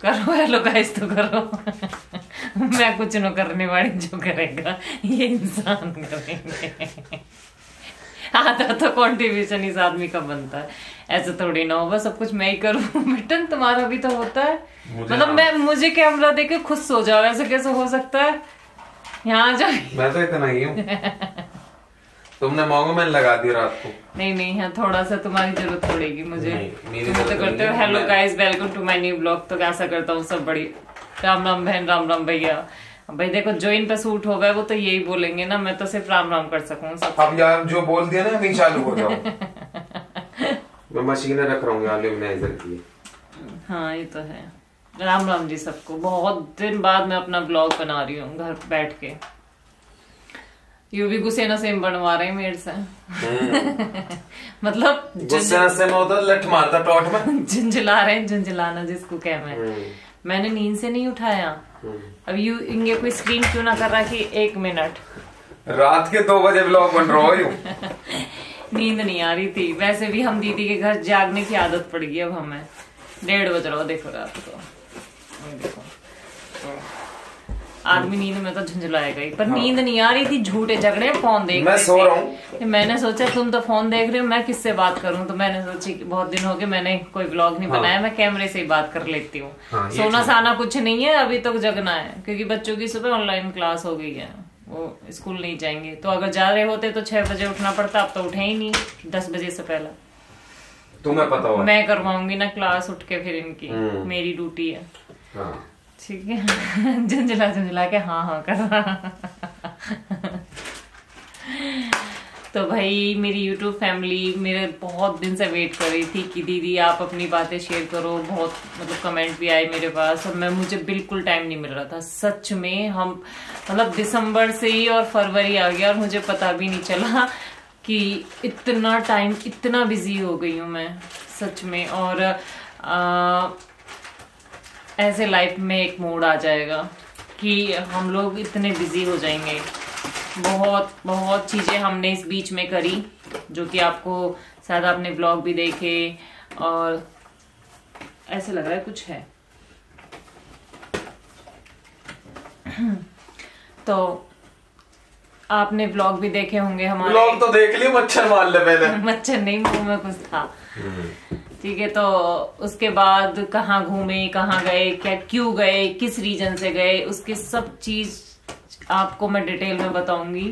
करो hello guys तो करो। मैं कुछ न करने वाली, जो करेगा ये इंसान करेंगे। आधा तो कॉन्ट्रीब्यूशन इस आदमी का बनता है, ऐसे थोड़ी ना होगा सब कुछ मैं ही करूँ। बेटन तुम्हारा भी तो होता है, मतलब मुझे कैमरा देके खुद सो जाओ, ऐसे कैसे हो सकता है? यहाँ जाओ। मैं तो इतना ही हूँ। तुमने मोंगो मैन लगा दी रात को। नहीं नहीं, यहाँ थोड़ा सा तुम्हारी जरूरत पड़ेगी मुझे। तुम तो करते हो hello guys welcome to my new blog, तो कैसा करता हूँ सब बड़ी। राम राम बहन, राम राम भैया। भाई देखो जो इन पे सूट हो गए वो तो यही बोलेंगे ना, मैं तो सिर्फ राम राम कर सकूँ सब। अब यार जो बोल दिया ना अभी चालू हो जाओ। मैं मशीनें रख रहा हूँ यहाँ लेवनाइजर की। हाँ ये तो है। राम राम जी सबको, बहुत दिन बाद मैं अपना ब्लॉग बना रही हूँ घर बैठ के। यू भी गुस्से न सेम बनवा रहे हैं मेरे से। मतलब गुस्से न सेम होता लठ मारता टॉट में। झुंझला रहे हैं, झुंझलाना जिसको कह मैं। मैंने नींद से नहीं उठाया। अब यू इंगे कोई स्क्रीन क्यों ना कर रहा कि 1 मिनट। रात के 2 बजे ब्लॉग बन रहा हो। नींद नहीं आ रही थी, वैसे भी हम दीदी के घर जागने की आदत पड़ गई अब हमें। 1:30 बज रहा हो देखो रात को। देखो आदमी नींद में तो झुंझलाएगा ही, पर नींद नहीं आ रही थी, झूठे झगड़े फोन देख मैं सो रहा हूँ। मैंने सोचा तुम तो फोन देख रहे हो, मैं किससे बात करूं, तो मैंने सोची बहुत दिन हो गए मैंने कोई व्लॉग नहीं बनाया, मैं कैमरे से ही बात कर लेती हूँ। सोना साना कुछ नहीं है, अभी तक जगना है क्योंकि बच्चों की सुबह ऑनलाइन क्लास हो गई है, वो स्कूल नहीं जाएंगे। तो अगर जा रहे होते तो 6 बजे उठना पड़ता, अब तो उठे ही नहीं 10 बजे से पहले। तुम्हें पता हो मैं करवाऊंगी ना क्लास उठ के, फिर इनकी मेरी ड्यूटी है। ठीक है। झुंझला के हाँ हाँ कर। तो भाई मेरी YouTube फैमिली मेरे बहुत दिन से वेट कर रही थी कि दीदी आप अपनी बातें शेयर करो, बहुत मतलब कमेंट भी आए मेरे पास, और मुझे बिल्कुल टाइम नहीं मिल रहा था सच में। हम मतलब दिसंबर से ही और फरवरी आ गया और मुझे पता भी नहीं चला कि इतना टाइम, इतना बिजी हो गई हूँ मैं सच में। और ऐसे लाइफ में एक मोड़ आ जाएगा कि हम लोग इतने बिजी हो जाएंगे। बहुत बहुत चीजें हमने इस बीच में करी जो कि आपको शायद आपने ब्लॉग भी देखे, और ऐसे लग रहा है कुछ है। तो आपने ब्लॉग भी देखे होंगे हमारे। ब्लॉग तो देख लियो, मच्छर मार ले पहले। मच्छर नहीं, मुंह में कुछ था। ठीक है, तो उसके बाद कहाँ घूमे, कहाँ गए, क्या क्यों गए, किस रीजन से गए, उसकी सब चीज आपको मैं डिटेल में बताऊंगी,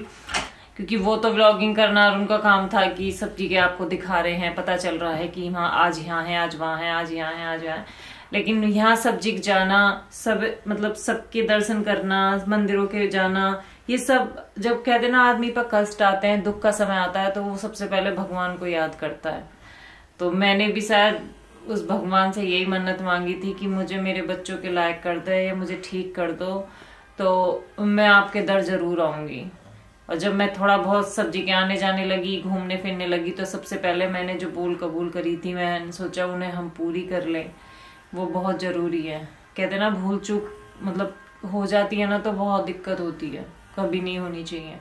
क्योंकि वो तो व्लॉगिंग करना और उनका काम था कि सब चीजें आपको दिखा रहे हैं, पता चल रहा है कि हाँ आज यहाँ है, आज वहाँ है, आज यहाँ है, आज यहाँ है। लेकिन यहाँ सब जगह जाना, सब मतलब सबके दर्शन करना, मंदिरों के जाना, ये सब जब कहते ना आदमी पर कष्ट आते हैं, दुख का समय आता है, तो वो सबसे पहले भगवान को याद करता है। तो मैंने भी शायद उस भगवान से यही मन्नत मांगी थी कि मुझे मेरे बच्चों के लायक कर दे या मुझे ठीक कर दो, तो मैं आपके दर जरूर आऊंगी। और जब मैं थोड़ा बहुत सब जगह आने जाने लगी, घूमने फिरने लगी, तो सबसे पहले मैंने जो बोल कबूल करी थी, मैंने सोचा उन्हें हम पूरी कर लें, वो बहुत जरूरी है। कहते ना भूल चूक मतलब हो जाती है ना तो बहुत दिक्कत होती है, कभी नहीं होनी चाहिए।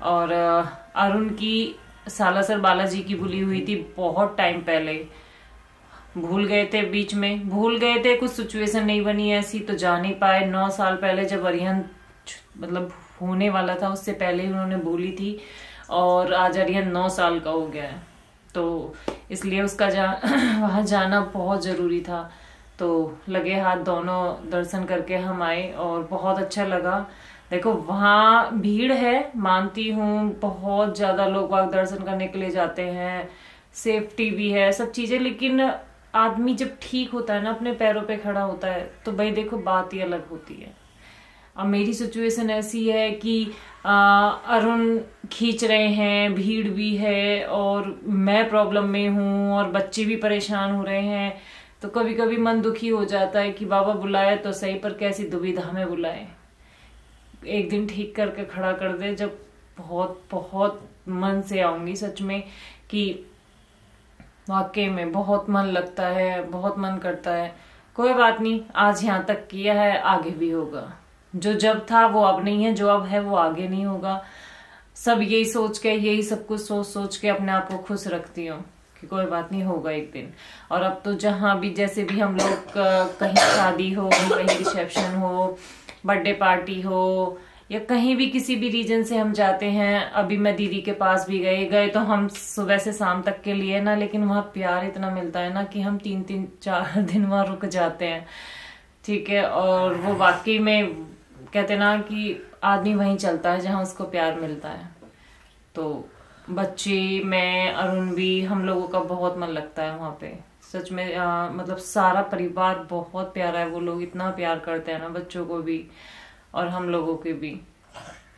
और अरुण की सालासर बालाजी की बुली हुई थी बहुत टाइम पहले, भूल गए थे, बीच में भूल गए थे, कुछ सिचुएशन नहीं बनी ऐसी तो जा नहीं पाए। 9 साल पहले जब अरिहंत मतलब होने वाला था उससे पहले ही उन्होंने बोली थी, और आज अरिहंत 9 साल का हो गया है, तो इसलिए उसका वहां जाना बहुत जरूरी था। तो लगे हाथ दोनों दर्शन करके हम आए और बहुत अच्छा लगा। देखो वहाँ भीड़ है, मानती हूँ, बहुत ज्यादा लोग वहां दर्शन करने के लिए जाते हैं, सेफ्टी भी है, सब चीजें, लेकिन आदमी जब ठीक होता है ना, अपने पैरों पे खड़ा होता है, तो भाई देखो बात ही अलग होती है। अब मेरी सिचुएशन ऐसी है कि अरुण खींच रहे हैं, भीड़ भी है, और मैं प्रॉब्लम में हूँ, और बच्चे भी परेशान हो रहे हैं, तो कभी कभी मन दुखी हो जाता है कि बाबा बुलाए तो सही, पर कैसी दुविधा में बुलाए, एक दिन ठीक करके खड़ा कर दे। जब बहुत बहुत मन से आऊंगी सच में, कि वाकई में बहुत मन लगता है, बहुत मन करता है। कोई बात नहीं, आज यहाँ तक किया है, आगे भी होगा। जो जब था वो अब नहीं है, जो अब है वो आगे नहीं होगा। सब यही सोच के, यही सब कुछ सोच सोच के अपने आप को खुश रखती हूँ, कि कोई बात नहीं, होगा एक दिन। और अब तो जहाँ भी जैसे भी हम लोग कहीं शादी हो, कहीं रिसेप्शन हो, बर्थडे पार्टी हो, या कहीं भी किसी भी रीजन से हम जाते हैं, अभी मैं दीदी के पास भी गए तो हम सुबह से शाम तक के लिए ना, लेकिन वहाँ प्यार इतना मिलता है ना कि हम 3-4 दिन वहाँ रुक जाते हैं, ठीक है। और वो वाकई में कहते ना कि आदमी वहीं चलता है जहाँ उसको प्यार मिलता है। तो बच्चे, मैं, अरुण भी, हम लोगों का बहुत मन लगता है वहाँ पे, सच में। मतलब सारा परिवार बहुत प्यारा है, वो लोग इतना प्यार करते हैं ना, बच्चों को भी और हम लोगों के भी।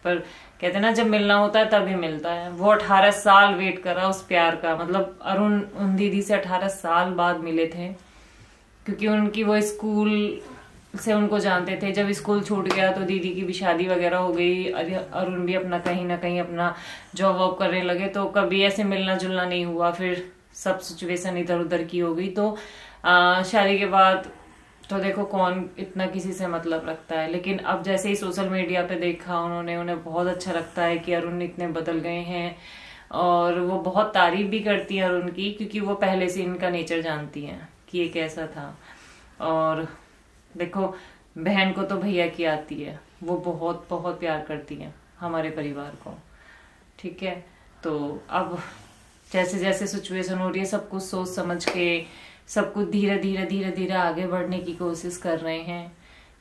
पर कहते हैं ना, जब मिलना होता है तभी मिलता है। वो 18 साल वेट करा उस प्यार का, मतलब अरुण उन दीदी से 18 साल बाद मिले थे, क्योंकि उनकी वो स्कूल से उनको जानते थे। जब स्कूल छूट गया तो दीदी की भी शादी वगैरह हो गई, अरुण भी अपना कहीं ना कहीं अपना जॉब वॉब करने लगे, तो कभी ऐसे मिलना जुलना नहीं हुआ। फिर सब सिचुएशन इधर उधर की हो गई, तो शादी के बाद तो देखो कौन इतना किसी से मतलब रखता है। लेकिन अब जैसे ही सोशल मीडिया पे देखा उन्हें बहुत अच्छा लगता है कि अरुण इतने बदल गए हैं, और वो बहुत तारीफ भी करती है अरुण की, क्योंकि वो पहले से इनका नेचर जानती है कि ये कैसा था। और देखो, बहन को तो भैया की आती है, वो बहुत बहुत प्यार करती है हमारे परिवार को, ठीक है। तो अब जैसे जैसे सिचुएशन हो रही है, सब कुछ सोच समझ के, सब कुछ धीरे धीरे आगे बढ़ने की कोशिश कर रहे हैं।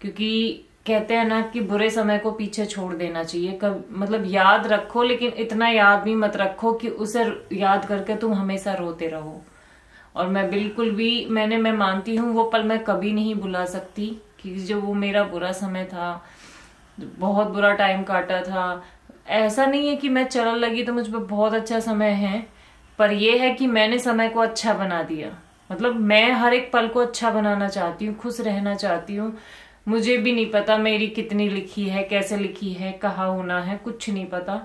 क्योंकि कहते हैं ना कि बुरे समय को पीछे छोड़ देना चाहिए, मतलब याद रखो, लेकिन इतना याद भी मत रखो कि उसे याद करके तुम हमेशा रोते रहो। और मैं बिल्कुल भी मैं मानती हूँ वो पल मैं कभी नहीं भुला सकती, कि जो वो मेरा बुरा समय था, बहुत बुरा टाइम काटा था। ऐसा नहीं है कि मैं चलने लगी तो मुझ पर बहुत अच्छा समय है, पर यह है कि मैंने समय को अच्छा बना दिया। मतलब मैं हर एक पल को अच्छा बनाना चाहती हूँ, खुश रहना चाहती हूँ। मुझे भी नहीं पता मेरी कितनी लिखी है, कैसे लिखी है, कहाँ होना है, कुछ नहीं पता।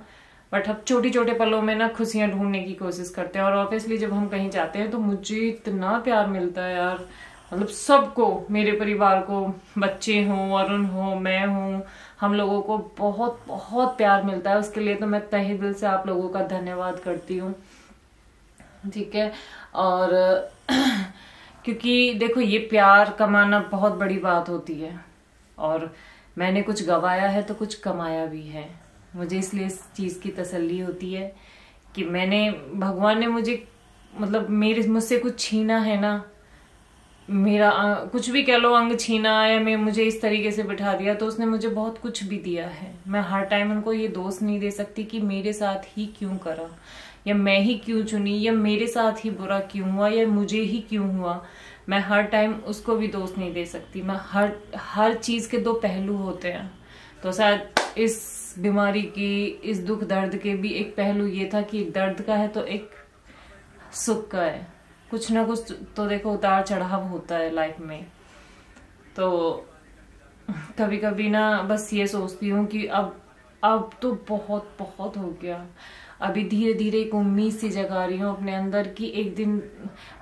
बट अब छोटे छोटे पलों में ना खुशियां ढूंढने की कोशिश करते हैं। और ऑब्वियसली जब हम कहीं जाते हैं तो मुझे इतना प्यार मिलता है यार, मतलब सबको, मेरे परिवार को, बच्चे हों, अरुण हो, मैं हूँ, हम लोगों को बहुत बहुत प्यार मिलता है। उसके लिए तो मैं तहे दिल से आप लोगों का धन्यवाद करती हूँ, ठीक है। और क्योंकि देखो, ये प्यार कमाना बहुत बड़ी बात होती है, और मैंने कुछ गवाया है तो कुछ कमाया भी है। मुझे इसलिए इस चीज की तसल्ली होती है कि भगवान ने मुझे, मतलब मुझसे कुछ छीना है ना, मेरा कुछ भी कह लो, अंग छीना या मुझे इस तरीके से बिठा दिया, तो उसने मुझे बहुत कुछ भी दिया है। मैं हर टाइम उनको ये दोष नहीं दे सकती कि मेरे साथ ही क्यों करा, या मैं ही क्यों चुनी, या मेरे साथ ही बुरा क्यों हुआ, या मुझे ही क्यों हुआ। मैं हर टाइम उसको भी दोष नहीं दे सकती। मैं हर चीज के दो पहलू होते हैं। तो शायद इस बीमारी की, इस दुख दर्द के भी एक पहलू ये था कि दर्द का है तो एक सुख का है। कुछ ना कुछ तो देखो उतार चढ़ाव होता है लाइफ में। तो कभी कभी ना बस ये सोचती हूँ कि अब तो बहुत बहुत हो गया। अभी धीरे धीरे एक उम्मीद सी जगा रही हूँ अपने अंदर कि एक दिन,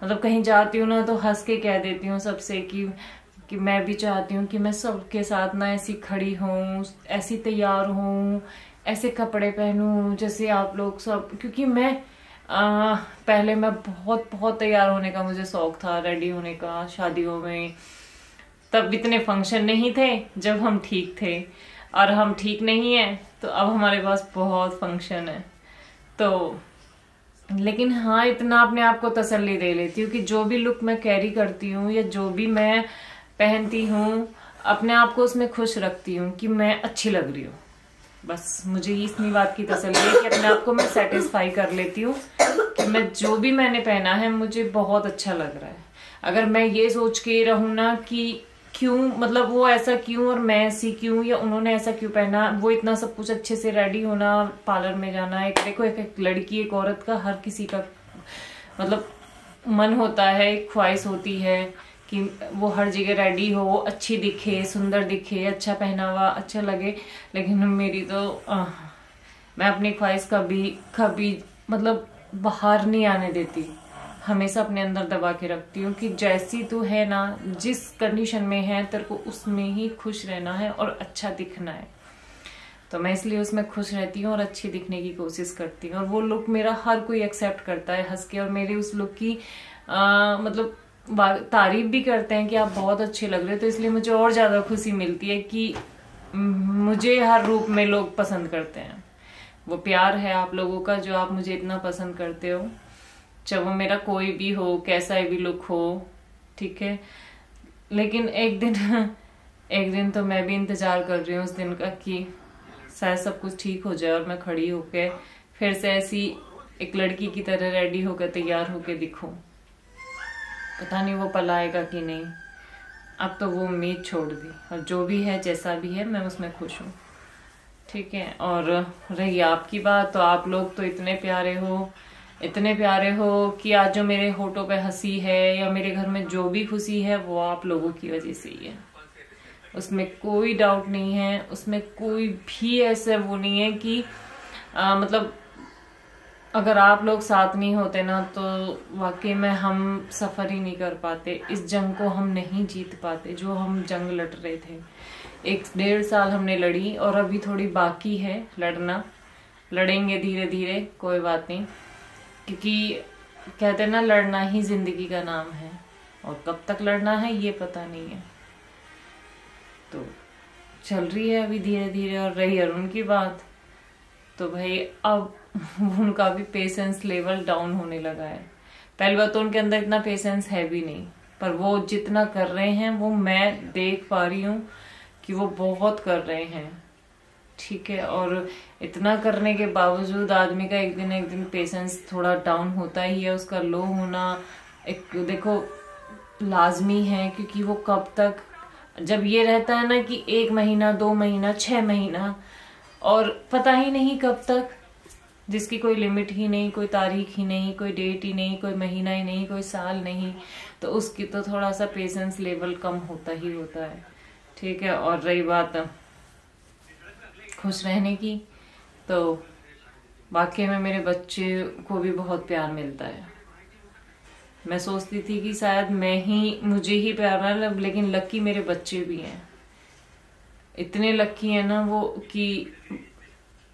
मतलब कहीं जाती हूँ ना तो हंस के कह देती हूँ सबसे कि मैं भी चाहती हूँ कि मैं सबके साथ ना ऐसी खड़ी हूँ, ऐसी तैयार हूँ, ऐसे कपड़े पहनूं जैसे आप लोग सब। क्योंकि मैं पहले मैं बहुत बहुत तैयार होने का मुझे शौक था, रेडी होने का शादियों में। तब इतने फंक्शन नहीं थे जब हम ठीक थे, और हम ठीक नहीं है तो अब हमारे पास बहुत फंक्शन है। तो लेकिन हाँ, इतना अपने आप को तसल्ली दे लेती हूँ कि जो भी लुक मैं कैरी करती हूँ या जो भी मैं पहनती हूँ, अपने आप को उसमें खुश रखती हूँ कि मैं अच्छी लग रही हूँ। बस मुझे इतनी बात की तसल्ली है कि अपने आप को मैं सेटिस्फाई कर लेती हूँ कि मैं जो भी मैंने पहना है मुझे बहुत अच्छा लग रहा है। अगर मैं ये सोच के रहूँ ना कि क्यों, मतलब वो ऐसा क्यों और मैं ऐसी क्यों, या उन्होंने ऐसा क्यों पहना, वो इतना सब कुछ अच्छे से रेडी होना, पार्लर में जाना, एक देखो एक लड़की, एक औरत का, हर किसी का मतलब मन होता है, एक ख्वाहिश होती है कि वो हर जगह रेडी हो, अच्छी दिखे, सुंदर दिखे, अच्छा पहनावा अच्छा लगे। लेकिन मेरी तो मैं अपनी ख्वाहिश कभी मतलब बाहर नहीं आने देती, हमेशा अपने अंदर दबा के रखती हूँ कि जैसी तू है ना, जिस कंडीशन में है तेरे को उसमें ही खुश रहना है और अच्छा दिखना है। तो मैं इसलिए उसमें खुश रहती हूँ और अच्छी दिखने की कोशिश करती हूँ। और वो लुक मेरा हर कोई एक्सेप्ट करता है हंस के, और मेरे उस लुक की मतलब तारीफ भी करते हैं कि आप बहुत अच्छे लग रहे हो। तो इसलिए मुझे और ज्यादा खुशी मिलती है कि मुझे हर रूप में लोग पसंद करते हैं। वो प्यार है आप लोगों का जो आप मुझे इतना पसंद करते हो, चाहे वो मेरा कोई भी हो, कैसा भी लुक हो, ठीक है। लेकिन एक दिन तो मैं भी इंतजार कर रही हूँ उस दिन का कि शायद सब कुछ ठीक हो जाए और मैं खड़ी होके फिर से ऐसी एक लड़की की तरह रेडी होकर तैयार होके दिखूं। पता नहीं वो पल आएगा कि नहीं। अब तो वो उम्मीद छोड़ दी, और जो भी है जैसा भी है मैं उसमें खुश हूँ, ठीक है। और रही आपकी बात, तो आप लोग तो इतने प्यारे हो कि आज जो मेरे होठों पे हंसी है या मेरे घर में जो भी खुशी है वो आप लोगों की वजह से ही है। उसमें कोई डाउट नहीं है, उसमें कोई भी ऐसा वो नहीं है कि मतलब अगर आप लोग साथ नहीं होते ना तो वाकई में हम सफर ही नहीं कर पाते, इस जंग को हम नहीं जीत पाते जो हम जंग लड़ रहे थे। 1-1.5 साल हमने लड़ी और अभी थोड़ी बाकी है लड़ना, लड़ेंगे धीरे धीरे, कोई बात नहीं। क्योंकि कहते हैं ना, लड़ना ही जिंदगी का नाम है, और कब तक लड़ना है ये पता नहीं है। तो चल रही है अभी धीरे धीरे। और रही अरुण की बात, तो भाई अब उनका भी पेशेंस लेवल डाउन होने लगा है। पहली बात तो उनके अंदर इतना पेशेंस है भी नहीं, पर वो जितना कर रहे हैं वो मैं देख पा रही हूँ कि वो बहुत कर रहे हैं, ठीक है। और इतना करने के बावजूद आदमी का एक दिन पेशेंस थोड़ा डाउन होता ही है। उसका लो होना एक देखो लाजमी है, क्योंकि वो कब तक, जब ये रहता है ना कि 1 महीना 2 महीना 6 महीना और पता ही नहीं कब तक, जिसकी कोई लिमिट ही नहीं, कोई तारीख ही नहीं, कोई डेट ही नहीं, कोई महीना ही नहीं, कोई साल नहीं, तो उसकी तो थोड़ा सा पेशेंस लेवल कम होता ही होता है, ठीक है। और रही बात खुश रहने की, तो वाकई में मेरे बच्चे को भी बहुत प्यार मिलता है। मैं सोचती थी कि शायद मुझे ही प्यार मिला, लेकिन लक्की मेरे बच्चे भी हैं। इतने लक्की है ना वो कि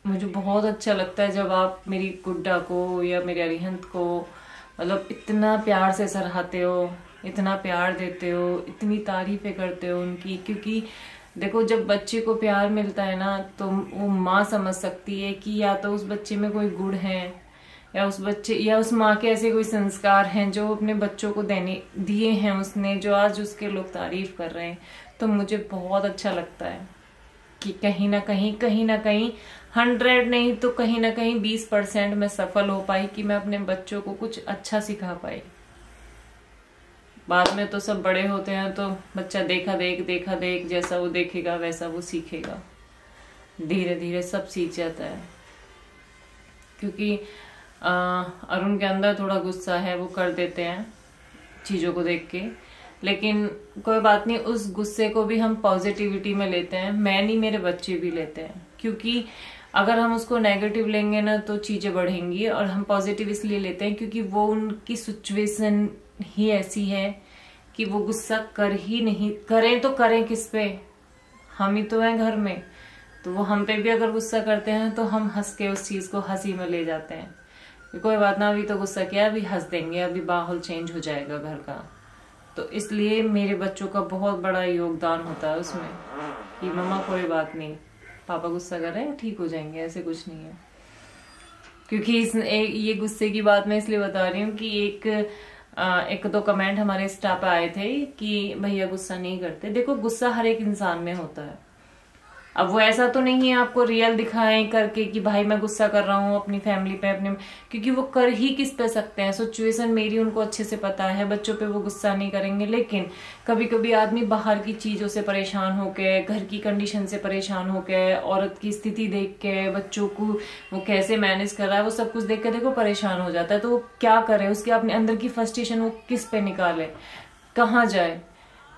मुझे बहुत अच्छा लगता है जब आप मेरी गुड्डा को या मेरे अरिहंत को मतलब इतना प्यार से सराहते हो, इतना प्यार देते हो, इतनी तारीफें करते हो उनकी। क्योंकि देखो जब बच्चे को प्यार मिलता है ना तो वो माँ समझ सकती है कि या तो उस बच्चे में कोई गुण है, या उस माँ के ऐसे कोई संस्कार हैं जो अपने बच्चों को दिए हैं उसने, जो आज उसके लोग तारीफ कर रहे हैं। तो मुझे बहुत अच्छा लगता है कि कहीं ना कहीं 100 नहीं तो कहीं ना कहीं 20% मैं सफल हो पाई कि मैं अपने बच्चों को कुछ अच्छा सिखा पाई। बाद में तो सब बड़े होते हैं तो बच्चा देखा देख जैसा वो देखेगा वैसा वो सीखेगा, धीरे धीरे सब सीख जाता है। क्योंकि अरुण के अंदर थोड़ा गुस्सा है, वो कर देते हैं चीजों को देख के, लेकिन कोई बात नहीं, उस गुस्से को भी हम पॉजिटिविटी में लेते हैं। मैं नहीं, मेरे बच्चे भी लेते हैं, क्योंकि अगर हम उसको नेगेटिव लेंगे ना तो चीजें बढ़ेंगी। और हम पॉजिटिव इसलिए लेते हैं क्योंकि वो उनकी सिचुएशन ही ऐसी है कि वो गुस्सा कर ही नहीं, करें तो करें किस पे, हम ही तो हैं घर में। तो वो हम पे भी अगर गुस्सा करते हैं तो हम हंस के उस चीज को हंसी में ले जाते हैं, कोई बात ना, अभी तो गुस्सा किया, अभी हंस देंगे, अभी माहौल चेंज हो जाएगा घर का। तो इसलिए मेरे बच्चों का बहुत बड़ा योगदान होता है उसमें कि मम्मा कोई बात नहीं, पापा गुस्सा कर रहे हैं, ठीक हो जाएंगे, ऐसे कुछ नहीं है। क्योंकि ये गुस्से की बात मैं इसलिए बता रही हूँ कि एक दो कमेंट हमारे इंस्टा पे आए थे कि भैया गुस्सा नहीं करते। देखो गुस्सा हर एक इंसान में होता है। अब वो ऐसा तो नहीं है आपको रियल दिखाएं करके कि भाई मैं गुस्सा कर रहा हूँ अपनी फैमिली पे, अपने, क्योंकि वो कर ही किस पे सकते हैं। सिचुएशन मेरी उनको अच्छे से पता है, बच्चों पे वो गुस्सा नहीं करेंगे। लेकिन कभी कभी आदमी बाहर की चीजों से परेशान होके, घर की कंडीशन से परेशान होके, औरत की स्थिति देख के, बच्चों को वो कैसे मैनेज कर रहा है, वो सब कुछ देख के देखो परेशान हो जाता है। तो वो क्या करे, उसके अपने अंदर की फ्रस्ट्रेशन वो किस पे निकाले, कहाँ जाए।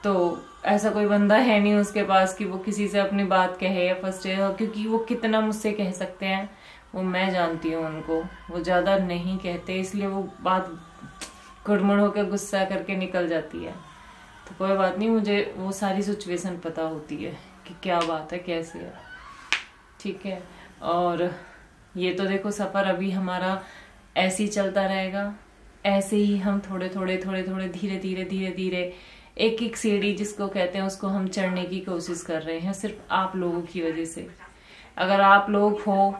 तो ऐसा कोई बंदा है नहीं उसके पास कि वो किसी से अपनी बात कहे या फर्स्टेड हो, क्योंकि वो कितना मुझसे कह सकते हैं वो मैं जानती हूँ उनको, वो ज्यादा नहीं कहते, इसलिए वो बात गुड़मुड़ होकर गुस्सा करके निकल जाती है। तो कोई बात नहीं, मुझे वो सारी सिचुएशन पता होती है कि क्या बात है, कैसे है, ठीक है। और ये तो देखो सफर अभी हमारा ऐसे ही चलता रहेगा, ऐसे ही हम थोड़े थोड़े धीरे धीरे एक एक सीढ़ी जिसको कहते हैं उसको हम चढ़ने की कोशिश कर रहे हैं, सिर्फ आप लोगों की वजह से। अगर आप लोग हो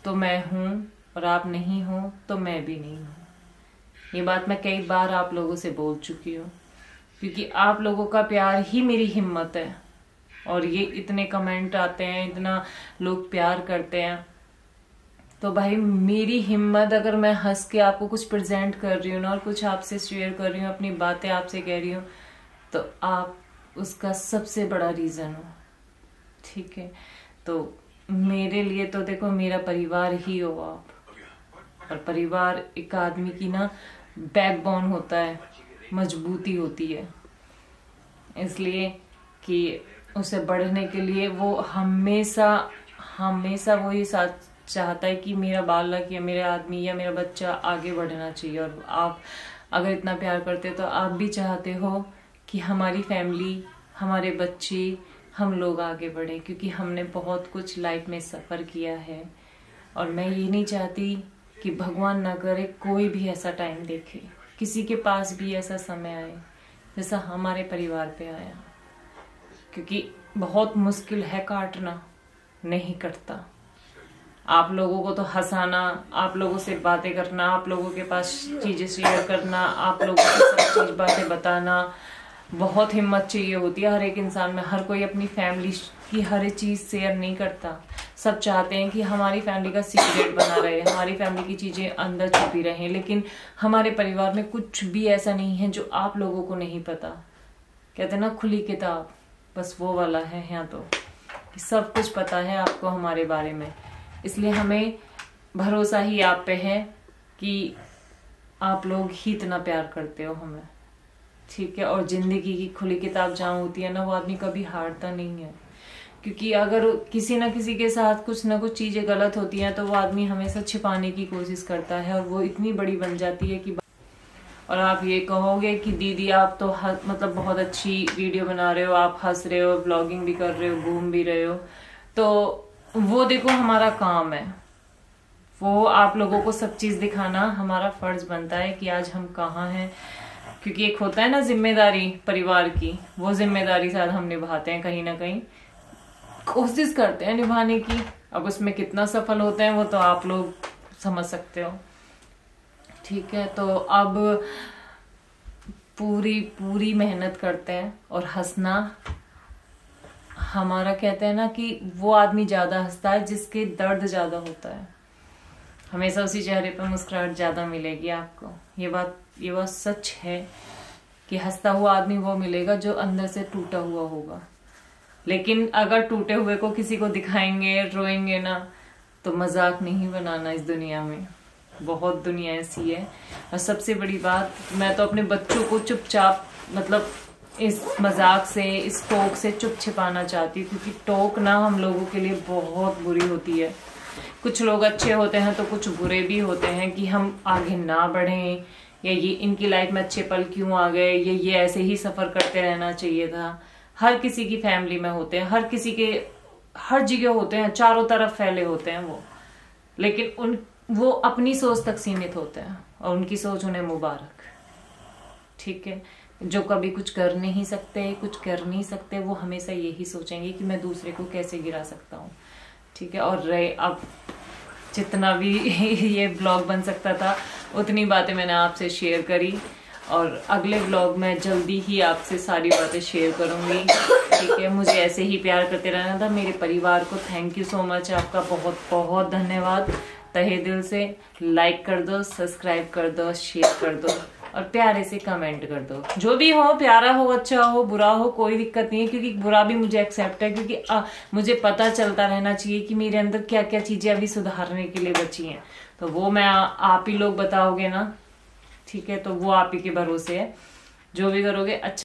तो मैं हूं, और आप नहीं हो तो मैं भी नहीं हूं। ये बात मैं कई बार आप लोगों से बोल चुकी हूँ, क्योंकि आप लोगों का प्यार ही मेरी हिम्मत है। और ये इतने कमेंट आते हैं, इतना लोग प्यार करते हैं, तो भाई मेरी हिम्मत, अगर मैं हंस के आपको कुछ प्रेजेंट कर रही हूँ ना, और कुछ आपसे शेयर कर रही हूँ, अपनी बातें आपसे कह रही हूँ, तो आप उसका सबसे बड़ा रीजन हो। ठीक है, तो मेरे लिए तो देखो मेरा परिवार ही हो आप, और परिवार एक आदमी की ना बैकबोन होता है, मजबूती होती है, इसलिए कि उसे बढ़ने के लिए वो हमेशा वो ये साथ चाहता है कि मेरा बालक या मेरा आदमी या मेरा बच्चा आगे बढ़ना चाहिए। और आप अगर इतना प्यार करते हो तो आप भी चाहते हो कि हमारी फैमिली, हमारे बच्चे, हम लोग आगे बढ़े, क्योंकि हमने बहुत कुछ लाइफ में सफ़र किया है। और मैं ये नहीं चाहती कि भगवान ना करे कोई भी ऐसा टाइम देखे, किसी के पास भी ऐसा समय आए जैसा हमारे परिवार पे आया, क्योंकि बहुत मुश्किल है काटना, नहीं कटता। आप लोगों को तो हंसाना, आप लोगों से बातें करना, आप लोगों के पास चीजें शेयर करना, आप लोगों को सब चीज बातें बताना, बहुत हिम्मत चाहिए होती है हर एक इंसान में। हर कोई अपनी फैमिली की हर एक चीज शेयर नहीं करता। सब चाहते हैं कि हमारी फैमिली का सीक्रेट बना रहे, हमारी फैमिली की चीजें अंदर छुपी रहें, लेकिन हमारे परिवार में कुछ भी ऐसा नहीं है जो आप लोगों को नहीं पता। कहते हैं ना खुली किताब, बस वो वाला है यहाँ तो, सब कुछ पता है आपको हमारे बारे में। इसलिए हमें भरोसा ही आप पे है कि आप लोग ही इतना प्यार करते हो हमें। ठीक है, और जिंदगी की खुली किताब जहाँ होती है ना, वो आदमी कभी हारता नहीं है, क्योंकि अगर किसी ना किसी के साथ कुछ ना कुछ चीजें गलत होती हैं तो वो आदमी हमेशा छिपाने की कोशिश करता है, और वो इतनी बड़ी बन जाती है कि। और आप ये कहोगे कि दीदी आप तो मतलब बहुत अच्छी वीडियो बना रहे हो, आप हंस रहे हो, ब्लॉगिंग भी कर रहे हो, घूम भी रहे हो, तो वो देखो हमारा काम है, वो आप लोगों को सब चीज दिखाना हमारा फर्ज बनता है कि आज हम कहाँ हैं। क्योंकि एक होता है ना जिम्मेदारी परिवार की, वो जिम्मेदारी शायद हम निभाते हैं, कहीं ना कहीं कोशिश करते हैं निभाने की। अब उसमें कितना सफल होते हैं वो तो आप लोग समझ सकते हो। ठीक है, तो अब पूरी मेहनत करते हैं, और हंसना हमारा, कहते हैं ना कि वो आदमी ज्यादा हंसता है जिसके दर्द ज्यादा होता है। हमेशा उसी चेहरे पर मुस्कुराहट ज्यादा मिलेगी आपको। ये बात सच है कि हंसता हुआ आदमी वो मिलेगा जो अंदर से टूटा हुआ होगा। लेकिन अगर टूटे हुए को किसी को दिखाएंगे, रोएंगे ना, तो मजाक नहीं बनाना। इस दुनिया में बहुत दुनिया ऐसी है। और सबसे बड़ी बात, मैं तो अपने बच्चों को चुपचाप, मतलब इस मजाक से, इस टोक से चुप छिपाना चाहती हूँ, क्योंकि टोक ना हम लोगों के लिए बहुत बुरी होती है। कुछ लोग अच्छे होते हैं तो कुछ बुरे भी होते हैं कि हम आगे ना बढ़ें, या ये इनकी लाइफ में अच्छे पल क्यों आ गए, ये ऐसे ही सफर करते रहना चाहिए था। हर किसी की फैमिली में होते हैं, हर किसी के हर जगह होते हैं, चारों तरफ फैले होते हैं वो, लेकिन वो अपनी सोच तक सीमित होते हैं, और उनकी सोच उन्हें मुबारक। ठीक है, जो कभी कुछ कर नहीं सकते, कुछ कर नहीं सकते, वो हमेशा यही सोचेंगे कि मैं दूसरे को कैसे गिरा सकता हूँ। ठीक है, और अब जितना भी ये ब्लॉग बन सकता था उतनी बातें मैंने आपसे शेयर करी, और अगले ब्लॉग में जल्दी ही आपसे सारी बातें शेयर करूंगी। ठीक है, मुझे ऐसे ही प्यार करते रहना था। मेरे परिवार को थैंक यू सो मच, आपका बहुत बहुत धन्यवाद तहे दिल से। लाइक कर दो, सब्सक्राइब कर दो, शेयर कर दो, और प्यारे से कमेंट कर दो। जो भी हो, प्यारा हो, अच्छा हो, बुरा हो, कोई दिक्कत नहीं है, क्योंकि बुरा भी मुझे एक्सेप्ट है, क्योंकि मुझे पता चलता रहना चाहिए कि मेरे अंदर क्या क्या चीजें अभी सुधारने के लिए बची हैं। तो वो मैं आप ही लोग बताओगे ना। ठीक है, तो वो आप ही के भरोसे है, जो भी करोगे अच्छा